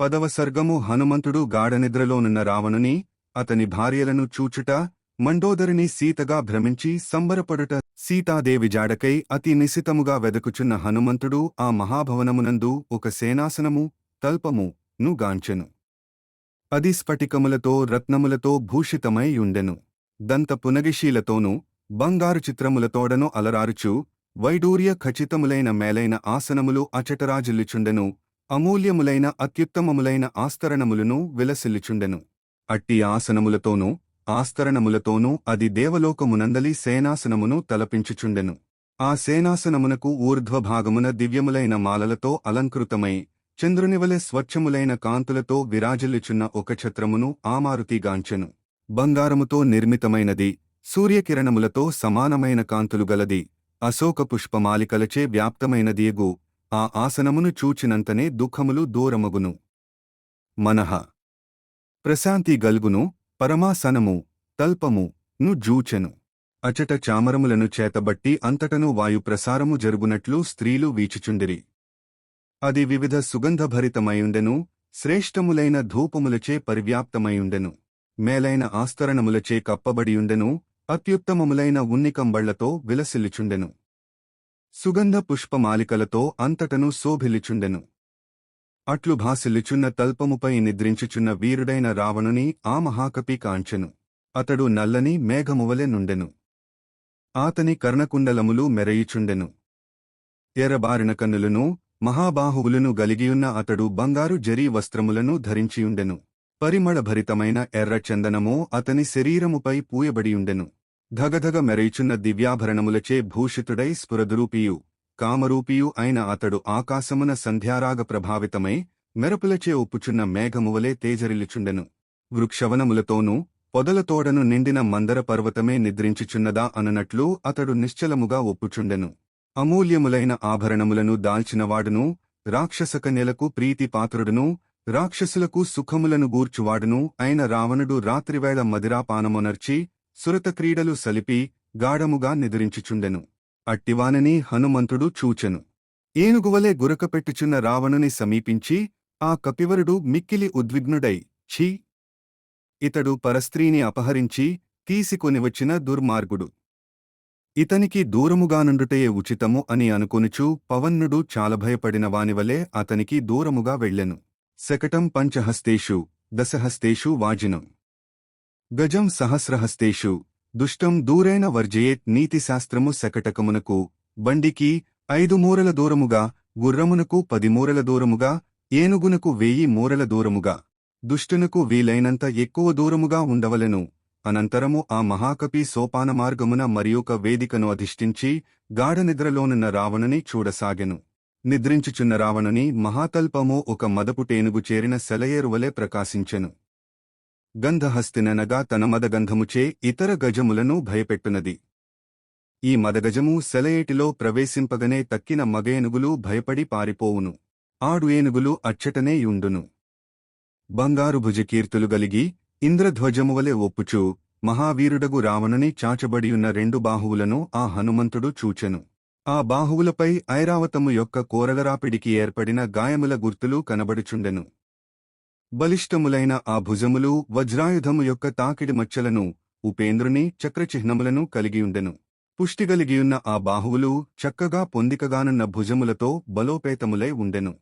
పదవ సర్గము హనుమంతుడు గాఢనిద్రలోనున్న రావణుని అతని భార్యలను చూచుట మండోదరిని సీతగా భ్రమించి సంబరపడుట సీతాదేవి జాడకై అతి నిశితముగా వెదకుచున్న హనుమంతుడు ఆ మహాభవనమునందు ఒక సేనాసనము తల్పము ను గాంచెను. అది స్ఫటికములతో రత్నములతో భూషితమై యుండెను. దంత పునగిశీలతోనూ బంగారు చిత్రములతోడను అలరారుచు వైడూర్య ఖచితములైన మేలైన ఆసనములు అచటరాజిల్లుచుండెను. అమూల్యములైన అత్యుత్తమములైన ఆస్తరణములను విలసిల్లుచుండెను. అట్టి ఆసనములతోనూ ఆస్తరణములతోనూ అది దేవలోకమునందలి సేనాసనమును తలపించుచుండెను. ఆ సేనాసనమునకు ఊర్ధ్వభాగమున దివ్యములైన మాలలతో అలంకృతమై చంద్రునివలె స్వచ్ఛములైన కాంతులతో విరాజిల్లుచున్న ఒక ఛత్రమును ఆమారుతిగాంచెను. బంగారముతో నిర్మితమైనది, సూర్యకిరణములతో సమానమైన కాంతులు గలది, అశోక పుష్పమాలికలచే వ్యాప్తమైనదియగు ఆ ఆసనమును చూచినంతనే దుఃఖములు దూరమగును. మనః ప్రశాంతి గల్గును. పరమాసనము తల్పము ను జూచెను. అచట చామరములను చేతబట్టి అంతటను వాయుప్రసారము జరుగునట్లు స్త్రీలు వీచుచుండిరి. అది వివిధ సుగంధభరితమైయుండెను. శ్రేష్టములైన ధూపములచే పరివ్యాప్తమైయుండెను. మేలైన ఆస్తరణములచే కప్పబడియుండెను. అత్యుత్తమములైన ఉన్నికంబళ్లతో విలసిల్లుచుండెను. సుగంధ పుష్పమాలికలతో అంతటను శోభిల్లుచుండెను. అట్లు భాసిల్లుచున్న తల్పముపై నిద్రించుచున్న వీరుడైన రావణుని ఆ మహాకపి కాంచెను. అతడు నల్లని మేఘమువలె నుండెను. ఆతని కర్ణకుండలములు మెరయుచుండెను. ఎర్రబారిన కన్నులను మహాబాహువులను గలిగియున్న అతడు బంగారు జరీ వస్త్రములను ధరించియుండెను. పరిమళభరితమైన ఎర్ర చందనమో అతని శరీరముపై పూయబడియుండెను. ధగధగ మెరయుచున్న దివ్యాభరణములచే భూషితుడై స్ఫురద్రూపియు కామరూపియు అయిన అతడు ఆకాశమున సంధ్యారాగ ప్రభావితమై మెరుపులచే ఒప్పుచున్న మేఘమువలే తేజరిల్లుచుండెను. వృక్షవనములతోనూ పొదలతోడను నిండిన మందర పర్వతమే నిద్రించుచున్నదా అనునట్లు అతడు నిశ్చలముగా ఒప్పుచుండెను. అమూల్యములైన ఆభరణములను దాల్చినవాడును, రాక్షసకన్యలకు ప్రీతిపాత్రుడును, రాక్షసులకు సుఖములను గూర్చువాడును అయిన రావణుడు రాత్రివేళ మదిరాపానమునర్చి సురతక్రీడలు సలిపి గాఢముగా నిద్రించుచుండెను. అట్టివానని హనుమంతుడు చూచెను. ఏనుగువలే గురకపెట్టుచున్న రావణుని సమీపించి ఆ కపివరుడు మిక్కిలి ఉద్విగ్నుడై, ఛీ! ఇతడు పరస్త్రీని అపహరించి తీసుకొనివచ్చిన దుర్మార్గుడు. ఇతనికి దూరముగానుండుటయే ఉచితము అని అనుకొనుచు పవన్నుడు చాలభయపడిన వానివలే అతనికి దూరముగా వెళ్ళెను. శకటం పంచహస్తేషు దశహస్తేషు వాజినం గజం సహస్రహస్తేషు దుష్టం దూరేణ వర్జయేత్. నీతిశాస్త్రము శకటకమునకు బండికి 5 మూరల దూరముగా, గుర్రమునకు 10 మూరల దూరముగా, ఏనుగునకు 1000 మూరల దూరముగా, దుష్టునకు వీలైనంత ఎక్కువ దూరముగా ఉండవలెను. అనంతరము ఆ మహాకపి సోపానమార్గమున మరియొక వేదికను అధిష్ఠించి గాఢనిద్రలోనున్న రావణుని చూడసాగెను. నిద్రించుచున్న రావణుని మహాతల్పము ఒక మదపుటేనుగు చేరిన సెలయేరువలే ప్రకాశించెను. గంధహస్తిననగా తన మదగంధముచే ఇతర గజములను భయపెట్టునది. ఈ మదగజము సెలయేటిలో ప్రవేశింపగనే తక్కిన మగేనుగులు భయపడి పారిపోవును. ఆడు ఏనుగులు అచ్చటనే యుండును. బంగారు భుజకీర్తులు గలిగి ఇంద్రధ్వజమువలె ఒప్పుచూ మహావీరుడగు రావణుని చాచబడియున్న 2 బాహువులను ఆ హనుమంతుడు చూచెను. ఆ బాహువులపై ఐరావతము యొక్క కోరలరాపిడికి ఏర్పడిన గాయముల గుర్తులు కనబడుచుండెను. బలిష్టములైన ఆ భుజములు వజ్రాయుధము యొక్క తాకిడి మచ్చలను, ఉపేంద్రుని చక్రచిహ్నములను కలిగియుండెను. పుష్టిగలిగియున్న ఆ బాహువులు చక్కగా పొందికగానున్న భుజములతో బలోపేతములై ఉండెను.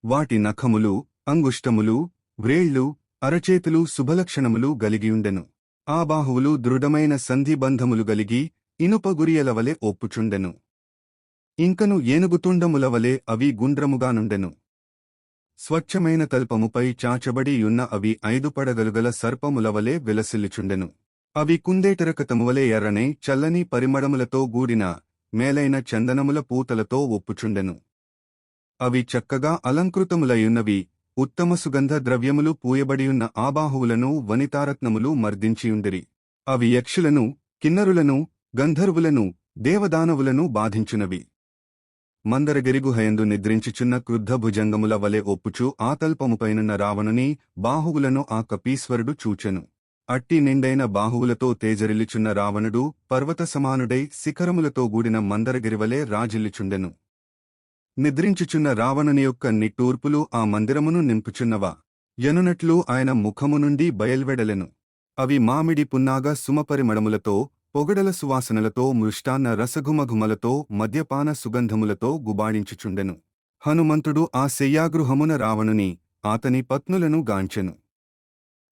వాటి నఖములు, అంగుష్టములు, వ్రేళ్లు, అరచేతులు శుభలక్షణములు గలిగియుండెను. ఆ బాహువులు దృఢమైన సంధిబంధములు గలిగి ఇనుపగురియలవలె ఒప్పుచుండెను. ఇంకను ఏనుగుతుండములవలె అవి గుండ్రముగానుండెను. స్వచ్ఛమైన తల్పముపై చాచబడి యున్న అవి 5 పడగలుగల సర్పములవలే విలసిల్లుచుండెను. అవి కుందేటరకతమువలే ఎర్రనై చల్లని పరిమళములతో గూడిన మేలైన చందనముల పూతలతో ఒప్పుచుండెను. అవి చక్కగా అలంకృతములయున్నవి. ఉత్తమ సుగంధ ద్రవ్యములు పూయబడియున్న ఆబాహువులను వనితారత్నములు మర్దించియుండిరి. అవి యక్షులను, కిన్నరులను, గంధర్వులను, దేవదానవులను బాధించునవి. మందరగిరిగుహయందు నిద్రించుచున్న క్రుద్ధ భుజంగముల వలె ఒప్పుచు ఆతల్పముపైనున్న రావణుని బాహువులను ఆ కపీశ్వరుడు చూచెను. అట్టి నిండైన బాహువులతో తేజరిల్లుచున్న రావణుడు పర్వత సమానుడై శిఖరములతో గూడిన మందరగిరివలే రాజిల్లుచుండెను. నిద్రించుచున్న రావణుని యొక్క నిట్టూర్పులు ఆ మందిరమును నింపుచున్నవా యనునట్లు ఆయన ముఖము నుండి బయల్వెడలెను. అవి మామిడి పున్నాగ సుమపరిమళములతో, పొగడల సువాసనలతో, మృష్టాన్న రసఘుమఘుమలతో, మద్యపాన సుగంధములతో గుబాళించుచుండెను. హనుమంతుడు ఆ శయ్యాగృహమున రావణుని, ఆతని పత్నులను గాంచెను.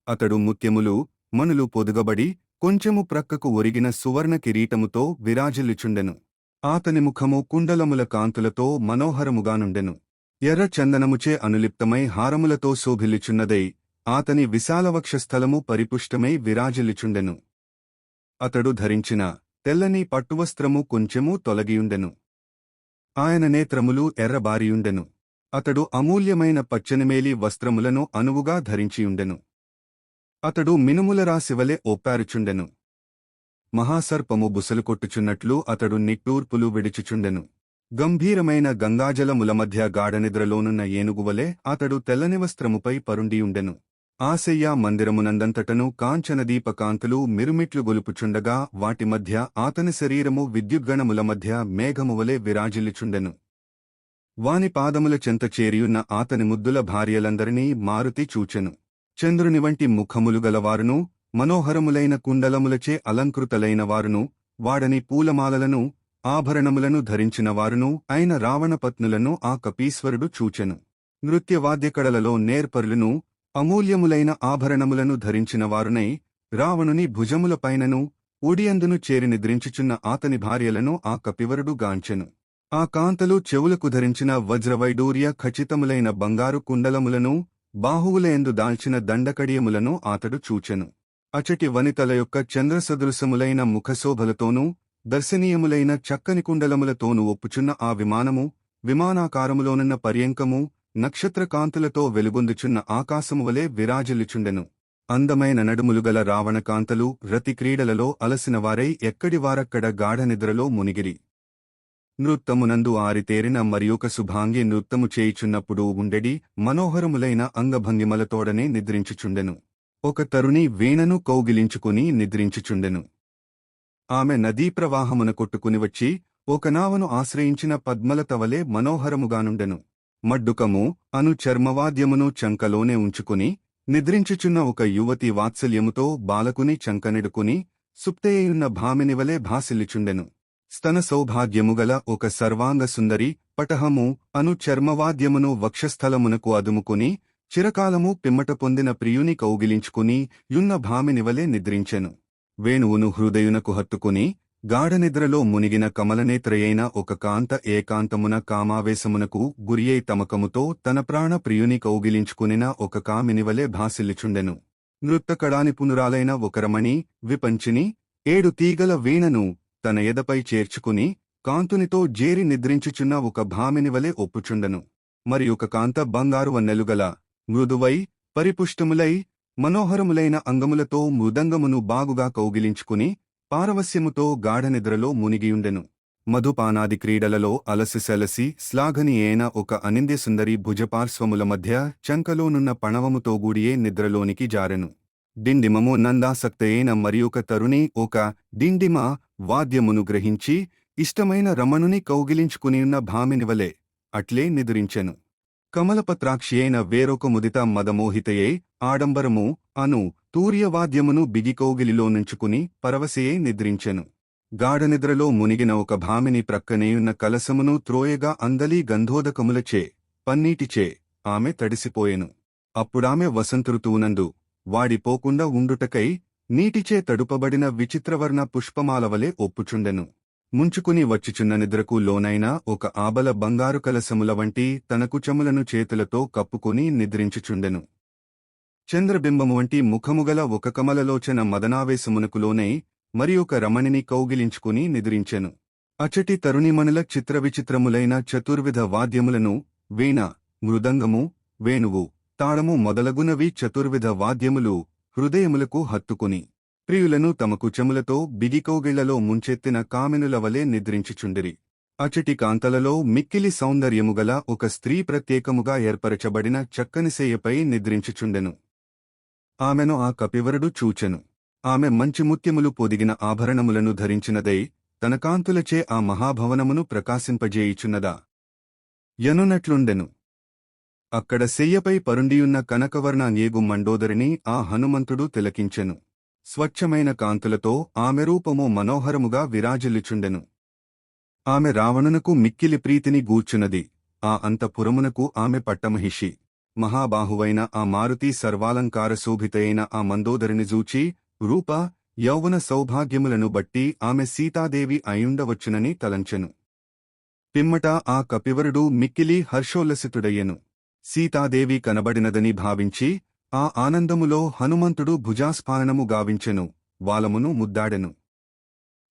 అతడు ముత్యములు, మణులు పొదుగబడి, కొంచెము ప్రక్కకు ఒరిగిన సువర్ణ కిరీటముతో విరాజిల్లుచుండెను. ఆతని ముఖము కుండలముల కాంతులతో మనోహరముగానుండెను. ఎర్ర చందనముచే అనులిప్తమై హారములతో శోభిల్లుచున్నదై, ఆతని విశాలవక్షస్థలము పరిపుష్టమై విరాజిల్లుచుండెను. అతడు ధరించిన తెల్లని పట్టువస్త్రము కొంచెము తొలగియుండెను. ఆయన నేత్రములు ఎర్రబారియుండెను. అతడు అమూల్యమైన పచ్చనిమేలి వస్త్రములను అనువుగా ధరించియుండెను. అతడు మినుములరాశివలె ఒప్పారుచుండెను. మహాసర్పము బుసలుకొట్టుచున్నట్లు అతడు నిట్టూర్పులు విడిచుచుండెను. గంభీరమైన గంగాజలముల మధ్య గాఢనిద్రలోనున్న ఏనుగువలె అతడు తెల్లని వస్త్రముపై పరుండియుండెను. ఆశయ్య మందిరమునందంతటను కాంచనదీపకాంతులు మిరుమిట్లు గొలుపుచుండగా వాటి మధ్య ఆతని శరీరము విద్యుద్గణముల మధ్య మేఘమువలె విరాజిల్లుచుండెను. వాని పాదముల చెంత చేరియున్న ఆతని ముద్దుల భార్యలందరినీ మారుతి చూచెను. చంద్రుని వంటి ముఖములు గలవారును, మనోహరములైన కుండలములచే అలంకృతలైనవారును, వాడని పూలమాలలను, ఆభరణములను ధరించినవారును అయిన రావణపత్నులను ఆ కపీశ్వరుడు చూచెను. నృత్యవాద్యకడలలో నేర్పరులను, అమూల్యములైన ఆభరణములను ధరించినవారునై, రావణుని భుజములపైనను ఉడియందును చేరి నిద్రించుచున్న ఆతని భార్యలను ఆ కపివరుడు గాంచెను. ఆ కాంతలు చెవులకు ధరించిన వజ్రవైడూర్య ఖచ్చితములైన బంగారు కుండలములను, బాహువులయందు దాల్చిన దండకడియములను ఆతడు చూచెను. అచటి వనితల యొక్క చంద్రసదృశములైన ముఖశోభలతోనూ, దర్శనీయములైన చక్కని కుండలములతోనూ ఒప్పుచున్న ఆ విమానము, విమానాకారములోనున్న పర్యంకము, నక్షత్రకాంతులతో వెలుగొందుచున్న ఆకాశమువలే విరాజిల్లుచుండెను. అందమైన నడుములుగల రావణకాంతలు రతిక్రీడలలో అలసినవారై ఎక్కడివారక్కడ గాఢనిద్రలో మునిగిరి. నృత్తమునందు ఆరితేరిన మరియొక శుభాంగి నృత్తము చేయుచున్నప్పుడు ఉండెడి మనోహరములైన అంగభంగిమలతోడనే నిద్రించుచుండెను. ఒక తరుణి వీణను కౌగిలించుకుని నిద్రించుచుండెను. ఆమె నదీప్రవాహమున కొట్టుకుని వచ్చి ఒక నావను ఆశ్రయించిన పద్మలతవలే మనోహరముగానుండెను. మడ్డుకము అను చర్మవాద్యమును చంకలోనే ఉంచుకుని నిద్రించుచున్న ఒక యువతి వాత్సల్యముతో బాలకుని చంకనిడుకుని సుప్తేయున్న భామినివలే భాసిల్లిచుండెను. స్తన సౌభాగ్యముగల ఒక సర్వాంగ సుందరి పటహము అను చర్మవాద్యమును వక్షస్థలమునకు అదుముకుని చిరకాలము పిమ్మట పొందిన ప్రియుని కౌగిలించుకుని యున్న భామినివలే నిద్రించెను. వేణువును హృదయునకు హత్తుకుని గాఢనిద్రలో మునిగిన కమలనేత్రయైన ఒక కాంత ఏకాంతమున కామావేశమునకు గురియై తమకముతో తన ప్రాణ ప్రియుని కౌగిలించుకునిన ఒక కామినివలే భాసిల్లిచుండెను. నృత్తకడానిపునురాలైన ఒక రమణి విపంచిని 7 తీగల వీణను తన ఎదపై చేర్చుకుని కాంతునితో జేరి నిద్రించుచున్న ఒక భామినివలే ఒప్పుచుండెను. మరి ఒక కాంత బంగారు వన్నెలుగల మృదువై పరిపుష్టములై మనోహరములైన అంగములతో మృదంగమును బాగుగా కౌగిలించుకుని పారవస్యముతో గాఢనిద్రలో మునిగియుండెను. మధుపానాది క్రీడలలో అలసిసెలసి శ్లాఘనీయేన ఒక అనింద్యసుందరి భుజపార్శ్వముల మధ్య చంకలోనున్న పణవముతో గూడియే నిద్రలోనికి జారెను. డిండిమము నందాసక్తయేన మరియొక తరుణి ఒక డిండిమ వాద్యమును గ్రహించి ఇష్టమైన రమణుని కౌగిలించుకునియున్న భామినివలే అట్లే నిదురించెను. కమలపత్రాక్షియైన వేరొక ముదిత మదమోహితయే ఆడంబరము అను తూర్యవాద్యమును బిగికౌగిలిలో నుంచుకుని పరవశయే నిద్రించెను. గాఢనిద్రలో మునిగిన ఒక భామిని ప్రక్కనేయున్న కలసమును త్రోయగా అందలీ గంధోదకములచే పన్నీటిచే ఆమె తడిసిపోయెను. అప్పుడామె వసంతఋతువునందు వాడిపోకుండా ఉండుటకై నీటిచే తడుపబడిన విచిత్రవర్ణ పుష్పమాలవలే ఒప్పుచుండెను. ముంచుకుని వచ్చుచున్న నిద్రకు లోనైన ఒక ఆబల బంగారు కలసముల వంటి తన కుచములను చేతులతో కప్పుకుని నిద్రించుచుండెను. చంద్రబింబము వంటి ముఖముగల ఒక కమలలోచన మదనావేశమునకు లోనై మరి ఒక రమణిని కౌగిలించుకుని నిద్రించెను. అచటి తరుణిమణుల చిత్రవిచిత్రములైన చతుర్విధ వాద్యములను వీణ, మృదంగము, వేణువు, తాళము మొదలగునవి చతుర్విధ వాద్యములు హృదయములకు హత్తుకుని ప్రియులను తమ కుచములతో బిగికౌగిళ్లలో ముంచెత్తిన కామినులవలే నిద్రించుచుండిరి. అచటి కాంతలలో మిక్కిలి సౌందర్యముగల ఒక స్త్రీ ప్రత్యేకముగా ఏర్పరచబడిన చక్కనిసేయపై నిద్రించుచుండెను. ఆమెను ఆ కపివరుడు చూచెను. ఆమె మంచి ముత్యములు పొదిగిన ఆభరణములను ధరించినదై తన కాంతులచే ఆ మహాభవనమును ప్రకాశింపజేయుచున్నదా. యనునట్లుండెను. అక్కడ శయ్యపై పరుండియున్న కనకవర్ణ ఏగు మండోదరిని ఆ హనుమంతుడు తిలకించెను. స్వచ్ఛమైన కాంతులతో ఆమె రూపము మనోహరముగా విరాజిల్లుచుండెను. ఆమె రావణునకు మిక్కిలి ప్రీతిని గూర్చున్నది. ఆ అంతఃపురమునకు ఆమె పట్టమహిషి. మహాబాహువైన ఆ మారుతి సర్వాలంకార శోభితయైన ఆ మందోదరిని జూచి రూప యౌవన సౌభాగ్యములను బట్టి ఆమె సీతాదేవి అయుండవచ్చునని తలంచెను. పిమ్మట ఆ కపివరుడు మిక్కిలి హర్షోల్లసితుడయ్యెను. సీతాదేవి కనబడినదని భావించి ఆ ఆనందములో హనుమంతుడు భుజాస్ఫాననము గావించెను, వాలమును ముద్దాడెను.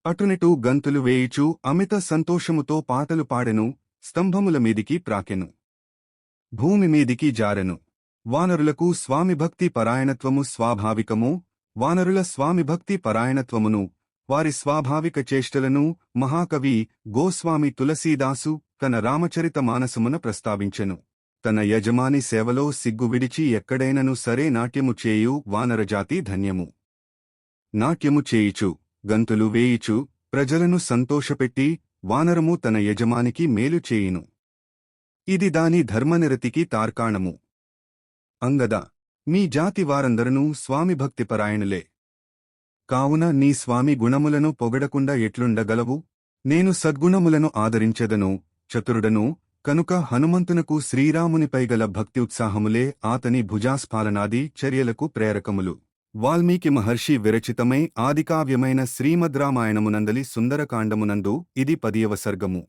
అటునిటు గంతులు వేయిచూ అమిత సంతోషముతో పాటలు పాడెను. స్తంభముల మీదికి ప్రాకెను, భూమి మీదికి జారెను. వానరులకు స్వామిభక్తి పరాయణత్వము స్వాభావికము. వానరుల స్వామిభక్తి పరాయణత్వమును, వారి స్వాభావిక చేష్టలను మహాకవి గోస్వామి తులసీదాసు తన రామచరిత మానసమున ప్రస్తావించెను. తన యజమాని సేవలో సిగ్గు విడిచి ఎక్కడైనను సరే నాట్యము చేయు వానరజాతి ధన్యము. నాట్యము చేయిచు, గంతులు వేయిచు, ప్రజలను సంతోషపెట్టి వానరము తన యజమానికి మేలు చేయును. ఇది దాని ధర్మనిరతికి తార్కాణము. అంగద, మీ జాతి వారందరనూ స్వామిభక్తిపరాయణులే. కావున నీ స్వామి గుణములను పొగడకుండా ఎట్లుండగలవు? నేను సద్గుణములను ఆదరించెదను, చతురుడను కనుక హనుమంతునకు శ్రీరామునిపైగల భక్తి ఉత్సాహములే ఆతని భుజాస్ఫాలనాది చర్యలకు ప్రేరకములు. వాల్మీకి మహర్షి విరచితమై ఆదికావ్యమైన శ్రీమద్రామాయణమునందలి సుందరకాండమునందు ఇది 10వ సర్గము.